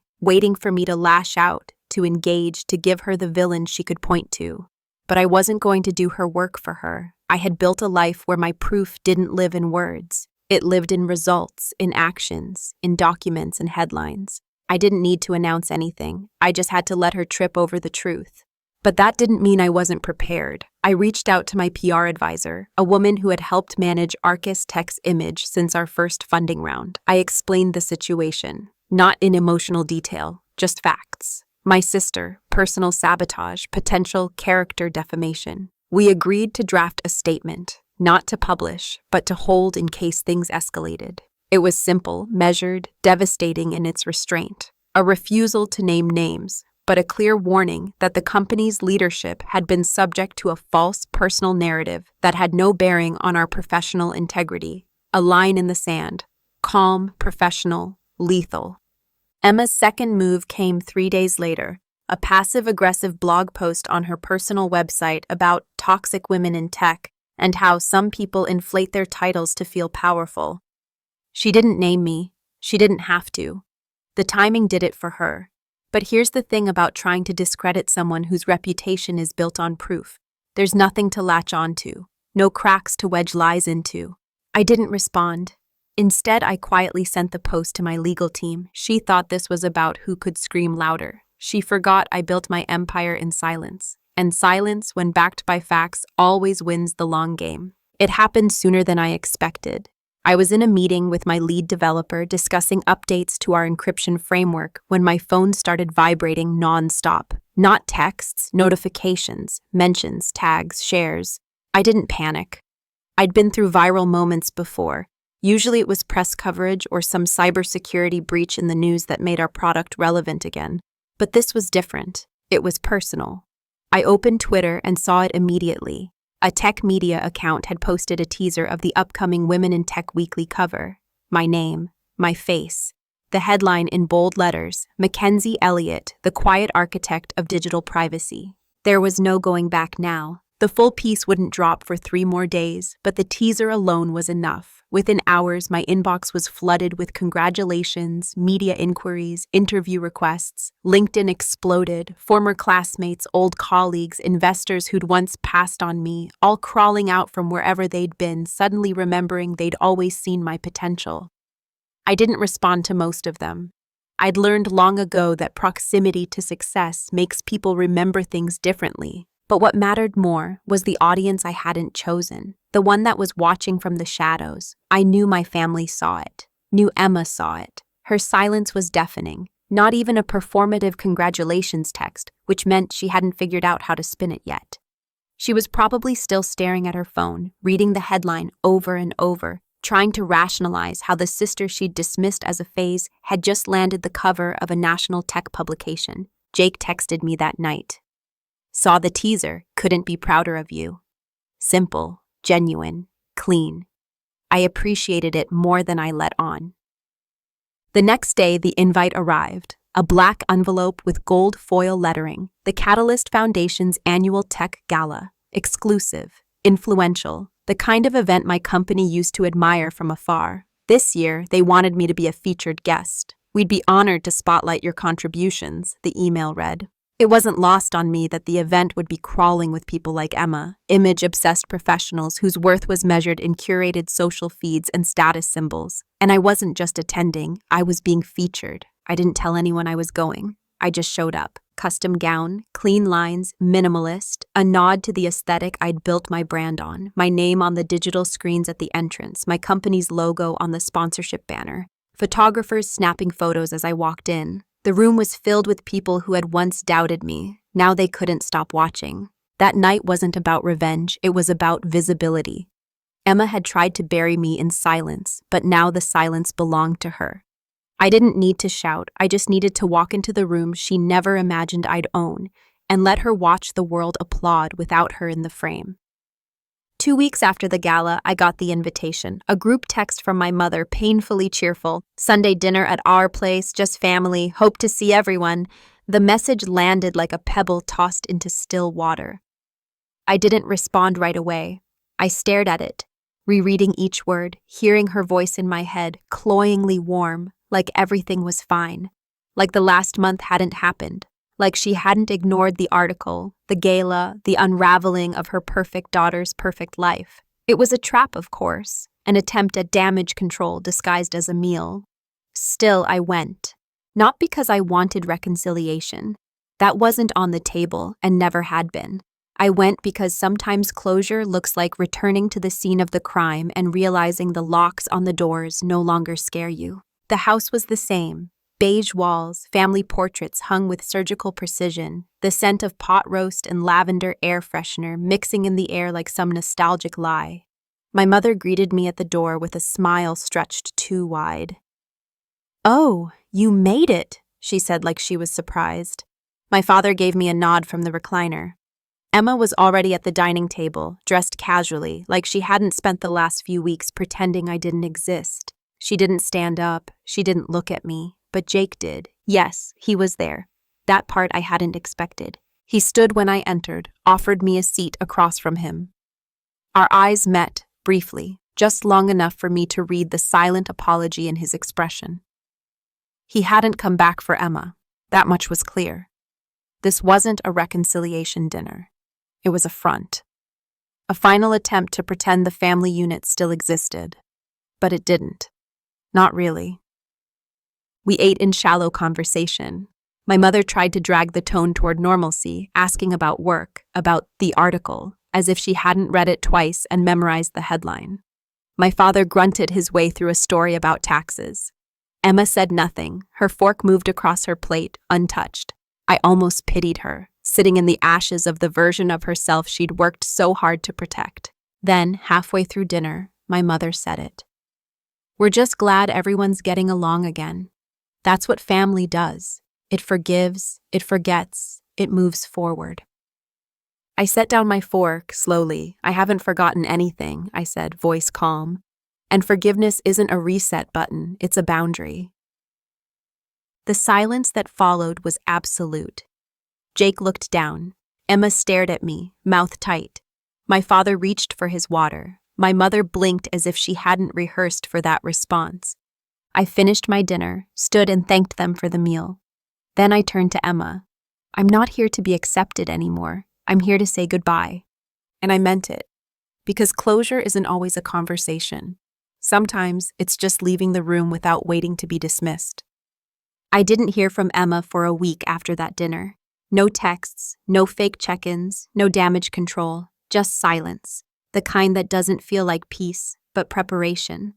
for me to lash out, to engage, to give her the villain she could point to. But I wasn't going to do her work for her. I had built a life where my proof didn't live in words. It lived in results, in actions, in documents and headlines. I didn't need to announce anything. I just had to let her trip over the truth. But that didn't mean I wasn't prepared. I reached out to my PR advisor, a woman who had helped manage Arcus Tech's image since our first funding round. I explained the situation, not in emotional detail, just facts. My sister, personal sabotage, potential character defamation. We agreed to draft a statement, not to publish, but to hold in case things escalated. It was simple, measured, devastating in its restraint. A refusal to name names, but a clear warning that the company's leadership had been subject to a false personal narrative that had no bearing on our professional integrity. A line in the sand. Calm, professional, lethal. Emma's second move came 3 days later, a passive-aggressive blog post on her personal website about toxic women in tech and how some people inflate their titles to feel powerful. She didn't name me. She didn't have to. The timing did it for her. But here's the thing about trying to discredit someone whose reputation is built on proof. There's nothing to latch onto, no cracks to wedge lies into. I didn't respond. Instead, I quietly sent the post to my legal team. She thought this was about who could scream louder. She forgot I built my empire in silence. And silence, when backed by facts, always wins the long game. It happened sooner than I expected. I was in a meeting with my lead developer discussing updates to our encryption framework when my phone started vibrating non-stop. Not texts, notifications, mentions, tags, shares. I didn't panic. I'd been through viral moments before. Usually it was press coverage or some cybersecurity breach in the news that made our product relevant again. But this was different. It was personal. I opened Twitter and saw it immediately. A tech media account had posted a teaser of the upcoming Women in Tech Weekly cover. My name, my face. The headline in bold letters, Mackenzie Elliott, the quiet architect of digital privacy. There was no going back now. The full piece wouldn't drop for 3 more days, but the teaser alone was enough. Within hours, my inbox was flooded with congratulations, media inquiries, interview requests. LinkedIn exploded. Former classmates, old colleagues, investors who'd once passed on me, all crawling out from wherever they'd been, suddenly remembering they'd always seen my potential. I didn't respond to most of them. I'd learned long ago that proximity to success makes people remember things differently. But what mattered more was the audience I hadn't chosen, the one that was watching from the shadows. I knew my family saw it, knew Emma saw it. Her silence was deafening, not even a performative congratulations text, which meant she hadn't figured out how to spin it yet. She was probably still staring at her phone, reading the headline over and over, trying to rationalize how the sister she'd dismissed as a phase had just landed the cover of a national tech publication. Jake texted me that night. Saw the teaser, couldn't be prouder of you. Simple, genuine, clean. I appreciated it more than I let on. The next day, the invite arrived. A black envelope with gold foil lettering, the Catalyst Foundation's annual tech gala. Exclusive, influential, the kind of event my company used to admire from afar. This year, they wanted me to be a featured guest. We'd be honored to spotlight your contributions, the email read. It wasn't lost on me that the event would be crawling with people like Emma, image-obsessed professionals whose worth was measured in curated social feeds and status symbols. And I wasn't just attending, I was being featured. I didn't tell anyone I was going. I just showed up. Custom gown, clean lines, minimalist, a nod to the aesthetic I'd built my brand on, my name on the digital screens at the entrance, my company's logo on the sponsorship banner. Photographers snapping photos as I walked in. The room was filled with people who had once doubted me. Now they couldn't stop watching. That night wasn't about revenge, it was about visibility. Emma had tried to bury me in silence, but now the silence belonged to her. I didn't need to shout, I just needed to walk into the room she never imagined I'd own, and let her watch the world applaud without her in the frame. 2 weeks after the gala, I got the invitation, a group text from my mother, painfully cheerful. Sunday dinner at our place, just family, hope to see everyone. The message landed like a pebble tossed into still water. I didn't respond right away. I stared at it, rereading each word, hearing her voice in my head, cloyingly warm, like everything was fine, like the last month hadn't happened. Like she hadn't ignored the article, the gala, the unraveling of her perfect daughter's perfect life. It was a trap, of course, an attempt at damage control disguised as a meal. Still, I went. Not because I wanted reconciliation. That wasn't on the table and never had been. I went because sometimes closure looks like returning to the scene of the crime and realizing the locks on the doors no longer scare you. The house was the same. Beige walls, family portraits hung with surgical precision, the scent of pot roast and lavender air freshener mixing in the air like some nostalgic lie. My mother greeted me at the door with a smile stretched too wide. "Oh, you made it," she said like she was surprised. My father gave me a nod from the recliner. Emma was already at the dining table, dressed casually, like she hadn't spent the last few weeks pretending I didn't exist. She didn't stand up, she didn't look at me. But Jake did. Yes, he was there. That part I hadn't expected. He stood when I entered, offered me a seat across from him. Our eyes met, briefly, just long enough for me to read the silent apology in his expression. He hadn't come back for Emma. That much was clear. This wasn't a reconciliation dinner. It was a front. A final attempt to pretend the family unit still existed. But it didn't. Not really. We ate in shallow conversation. My mother tried to drag the tone toward normalcy, asking about work, about the article, as if she hadn't read it twice and memorized the headline. My father grunted his way through a story about taxes. Emma said nothing. Her fork moved across her plate, untouched. I almost pitied her, sitting in the ashes of the version of herself she'd worked so hard to protect. Then, halfway through dinner, my mother said it. "We're just glad everyone's getting along again. That's what family does. It forgives, it forgets, it moves forward. I set down my fork slowly. I haven't forgotten anything, I said, voice calm. And forgiveness isn't a reset button, it's a boundary. The silence that followed was absolute. Jake looked down. Emma stared at me, mouth tight. My father reached for his water. My mother blinked as if she hadn't rehearsed for that response. I finished my dinner, stood and thanked them for the meal. Then I turned to Emma. I'm not here to be accepted anymore. I'm here to say goodbye. And I meant it. Because closure isn't always a conversation. Sometimes it's just leaving the room without waiting to be dismissed. I didn't hear from Emma for a week after that dinner. No texts, no fake check-ins, no damage control, just silence. The kind that doesn't feel like peace, but preparation.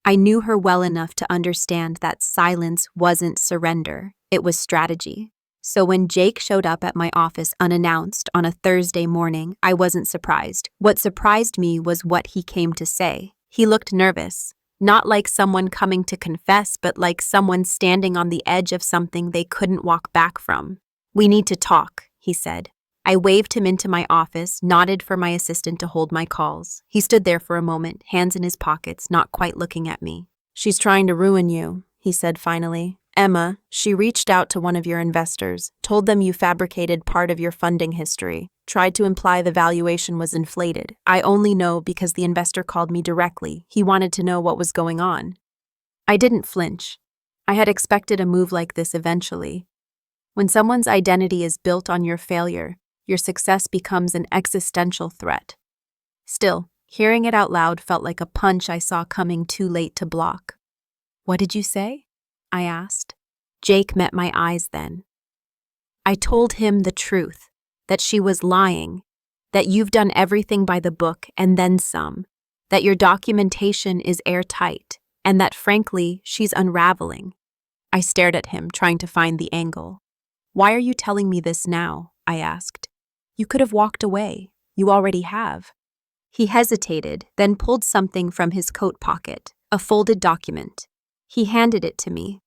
I knew her well enough to understand that silence wasn't surrender, it was strategy. So when Jake showed up at my office unannounced on a Thursday morning, I wasn't surprised. What surprised me was what he came to say. He looked nervous, not like someone coming to confess, but like someone standing on the edge of something they couldn't walk back from. We need to talk, he said. I waved him into my office, nodded for my assistant to hold my calls. He stood there for a moment, hands in his pockets, not quite looking at me. She's trying to ruin you, he said finally. Emma, she reached out to one of your investors, told them you fabricated part of your funding history, tried to imply the valuation was inflated. I only know because the investor called me directly. He wanted to know what was going on. I didn't flinch. I had expected a move like this eventually. When someone's identity is built on your failure, your success becomes an existential threat. Still, hearing it out loud felt like a punch I saw coming too late to block. What did you say? I asked. Jake met my eyes then. I told him the truth, that she was lying, that you've done everything by the book and then some, that your documentation is airtight, and that frankly, she's unraveling. I stared at him, trying to find the angle. Why are you telling me this now? I asked. You could have walked away. You already have. He hesitated, then pulled something from his coat pocket, a folded document. He handed it to me.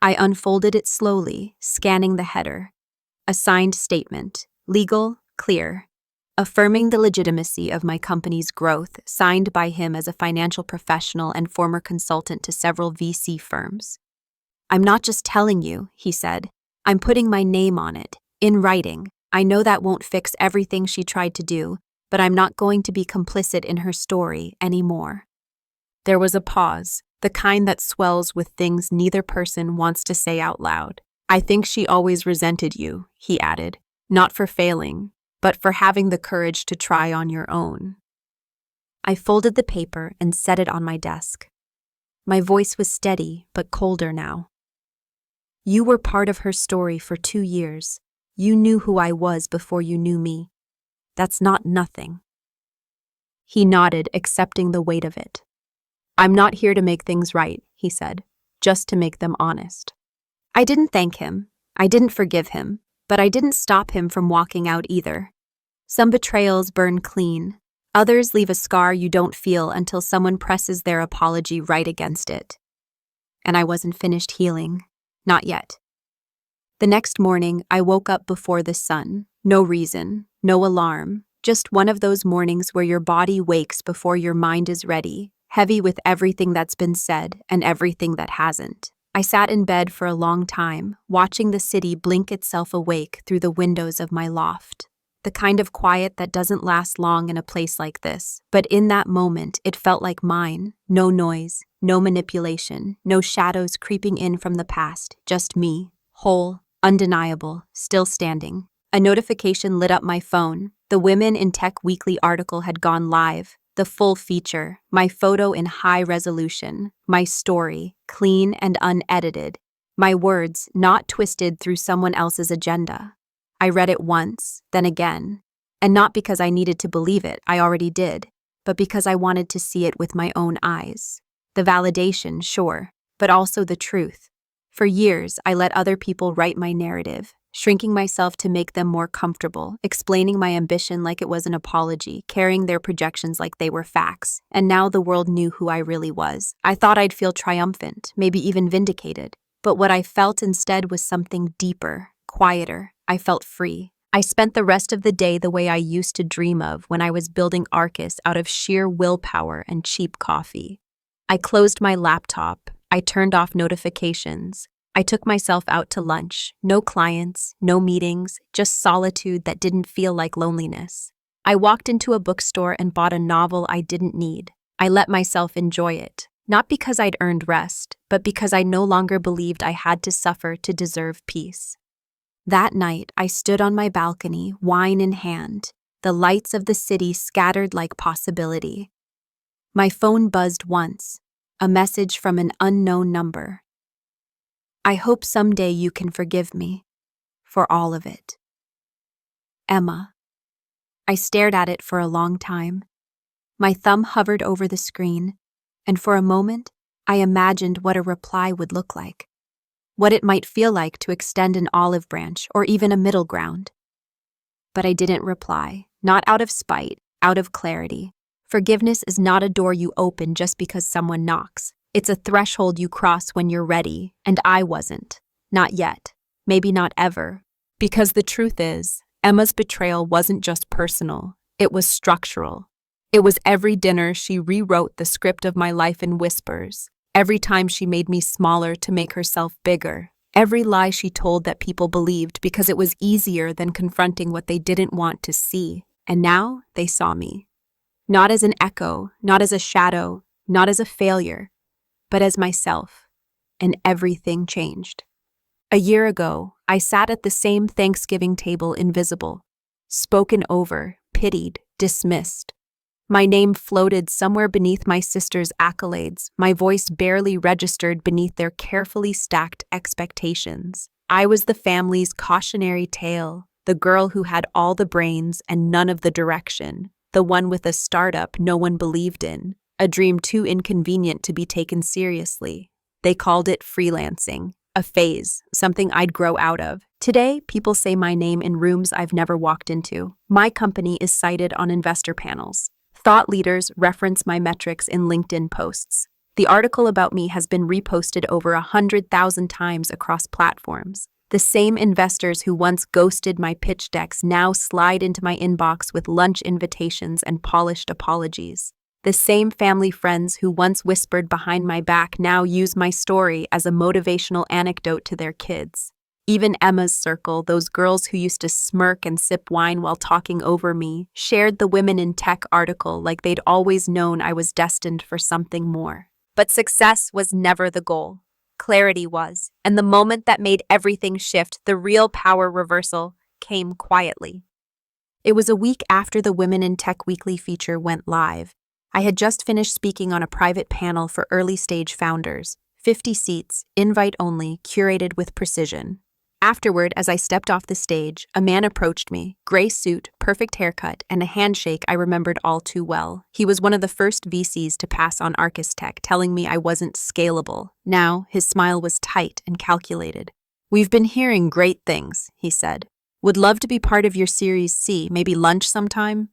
I unfolded it slowly, scanning the header. A signed statement, legal, clear, affirming the legitimacy of my company's growth, signed by him as a financial professional and former consultant to several VC firms. I'm not just telling you, he said. I'm putting my name on it, in writing. I know that won't fix everything she tried to do, but I'm not going to be complicit in her story anymore. There was a pause, the kind that swells with things neither person wants to say out loud. I think she always resented you, he added, not for failing, but for having the courage to try on your own. I folded the paper and set it on my desk. My voice was steady, but colder now. You were part of her story for 2 years. You knew who I was before you knew me. That's not nothing. He nodded, accepting the weight of it. I'm not here to make things right, he said, just to make them honest. I didn't thank him. I didn't forgive him, but I didn't stop him from walking out either. Some betrayals burn clean. Others leave a scar you don't feel until someone presses their apology right against it. And I wasn't finished healing. Not yet. The next morning, I woke up before the sun. No reason, no alarm, just one of those mornings where your body wakes before your mind is ready, heavy with everything that's been said and everything that hasn't. I sat in bed for a long time, watching the city blink itself awake through the windows of my loft. The kind of quiet that doesn't last long in a place like this, but in that moment it felt like mine. No noise, no manipulation, no shadows creeping in from the past, just me, whole, undeniable, still standing. A notification lit up my phone. The Women in Tech Weekly article had gone live. The full feature, my photo in high resolution, my story, clean and unedited, my words not twisted through someone else's agenda. I read it once, then again, and not because I needed to believe it, I already did, but because I wanted to see it with my own eyes. The validation, sure, but also the truth. For years, I let other people write my narrative, shrinking myself to make them more comfortable, explaining my ambition like it was an apology, carrying their projections like they were facts, and now the world knew who I really was. I thought I'd feel triumphant, maybe even vindicated, but what I felt instead was something deeper. quieter. I felt free. I spent the rest of the day the way I used to dream of when I was building Arcus out of sheer willpower and cheap coffee. I closed my laptop. I turned off notifications. I took myself out to lunch. No clients, no meetings, just solitude that didn't feel like loneliness. I walked into a bookstore and bought a novel I didn't need. I let myself enjoy it, not because I'd earned rest, but because I no longer believed I had to suffer to deserve peace. That night, I stood on my balcony, wine in hand, the lights of the city scattered like possibility. My phone buzzed once, a message from an unknown number. I hope someday you can forgive me for all of it. Emma. I stared at it for a long time. My thumb hovered over the screen, and for a moment, I imagined what a reply would look like, what it might feel like to extend an olive branch or even a middle ground. But I didn't reply, not out of spite, out of clarity. Forgiveness is not a door you open just because someone knocks. It's a threshold you cross when you're ready, and I wasn't. Not yet. Maybe not ever. Because the truth is, Emma's betrayal wasn't just personal, it was structural. It was every dinner she rewrote the script of my life in whispers, every time she made me smaller to make herself bigger, every lie she told that people believed because it was easier than confronting what they didn't want to see. And now they saw me. Not as an echo, not as a shadow, not as a failure, but as myself, and everything changed. A year ago, I sat at the same Thanksgiving table invisible, spoken over, pitied, dismissed. My name floated somewhere beneath my sister's accolades, my voice barely registered beneath their carefully stacked expectations. I was the family's cautionary tale, the girl who had all the brains and none of the direction, the one with a startup no one believed in, a dream too inconvenient to be taken seriously. They called it freelancing, a phase, something I'd grow out of. Today, people say my name in rooms I've never walked into. My company is cited on investor panels. Thought leaders reference my metrics in LinkedIn posts. The article about me has been reposted over 100,000 times across platforms. The same investors who once ghosted my pitch decks now slide into my inbox with lunch invitations and polished apologies. The same family friends who once whispered behind my back now use my story as a motivational anecdote to their kids. Even Emma's circle, those girls who used to smirk and sip wine while talking over me, shared the Women in Tech article like they'd always known I was destined for something more. But success was never the goal. Clarity was, and the moment that made everything shift, the real power reversal, came quietly. It was a week after the Women in Tech Weekly feature went live. I had just finished speaking on a private panel for early-stage founders, 50 seats, invite only, curated with precision. Afterward, as I stepped off the stage, a man approached me, gray suit, perfect haircut, and a handshake I remembered all too well. He was one of the first VCs to pass on Arcus Tech, telling me I wasn't scalable. Now, his smile was tight and calculated. "We've been hearing great things," he said. "Would love to be part of your Series C, maybe lunch sometime?"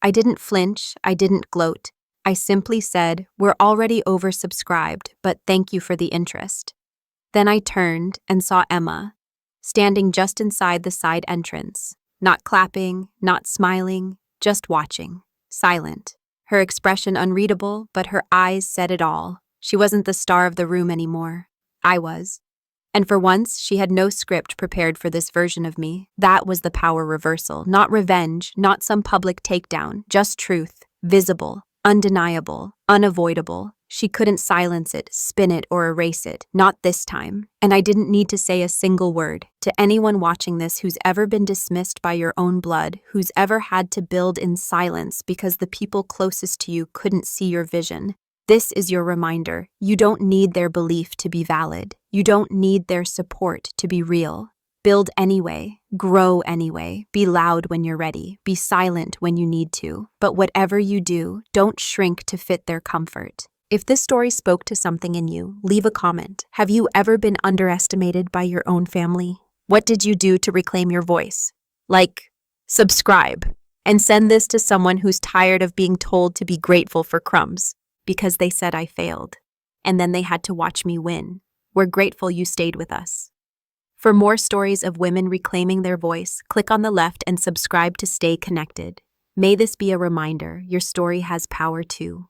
I didn't flinch, I didn't gloat. I simply said, "We're already oversubscribed, but thank you for the interest." Then I turned and saw Emma, standing just inside the side entrance, not clapping, not smiling, just watching, silent. Her expression unreadable, but her eyes said it all. She wasn't the star of the room anymore. I was. And for once, she had no script prepared for this version of me. That was the power reversal, not revenge, not some public takedown, just truth, visible, undeniable, unavoidable. She couldn't silence it, spin it, or erase it, not this time. And I didn't need to say a single word. To anyone watching this who's ever been dismissed by your own blood, who's ever had to build in silence because the people closest to you couldn't see your vision, this is your reminder. You don't need their belief to be valid. You don't need their support to be real. Build anyway, grow anyway, be loud when you're ready, be silent when you need to. But whatever you do, don't shrink to fit their comfort. If this story spoke to something in you, leave a comment. Have you ever been underestimated by your own family? What did you do to reclaim your voice? Like, subscribe, and send this to someone who's tired of being told to be grateful for crumbs, because they said I failed, and then they had to watch me win. We're grateful you stayed with us. For more stories of women reclaiming their voice, click on the left and subscribe to stay connected. May this be a reminder your story has power too.